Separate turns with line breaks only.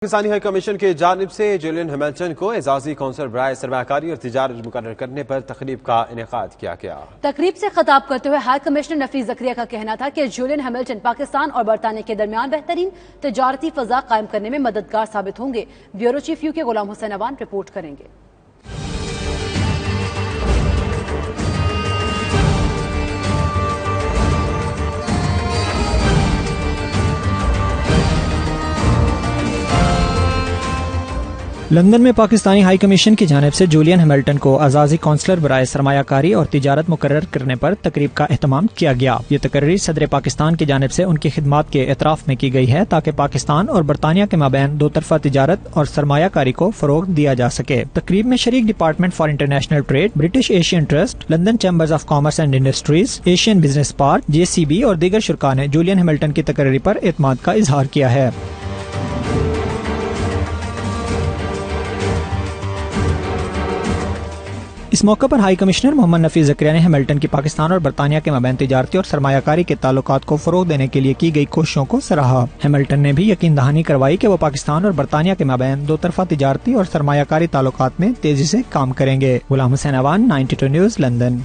Pakistani high commission کی جانب سے جولین ہیملٹن کو اعزازی کونسل برائے سرمایہ کاری اور تجارت مقرر کرنے پر تقریب کا انعقاد کیا گیا۔
تقریب سے خطاب کرتے ہوئے ہائی کمشنر نفیس زکریا کا کہنا تھا کہ جولین ہیملٹن پاکستان اور برطانیہ کے درمیان بہترین تجارتی فضا قائم کرنے میں مددگار ثابت ہوں گے۔ بیورو چیف یو کے غلام حسین اوان رپورٹ کریں گے۔
لندن میں پاکستانی ہائی کمیشن کی جانب سے جولین ہیملٹن کو اعزازی کونسلر برائے سرمایہ کاری اور تجارت مقرر کرنے پر تقریب کا اہتمام کیا گیا۔ یہ تقریر صدر پاکستان کی جانب سے ان کی خدمات کے اعتراف میں کی گئی ہے تاکہ پاکستان اور برطانیہ کے مابین دو طرفہ تجارت اور سرمایہ کاری کو فروغ دیا جا سکے۔ تقریب میں شریک department for international trade, British Asian trust, London chambers of commerce and industries, Asian business park, JCB اور دیگر شرکاء نے جولین ہیملٹن کی تقرری پر اعتماد کا اظہار کیا ہے۔ اس موقع پر ہائی کمشنر محمد نفیس زکریا نے ہیملٹن کی پاکستان اور برطانیہ کے مابین تجارتی اور سرمایہ کاری کے تعلقات کو فروغ دینے کے لیے کی گئی کوششوں کو سراہا۔ ہیملٹن نے بھی یقین دہانی کروائی کہ وہ پاکستان اور برطانیہ کے مابین دو طرفہ تجارتی اور سرمایہ کاری تعلقات میں تیزی سے کام کریں گے۔ غلام حسین اوان، 92 نیوز، لندن۔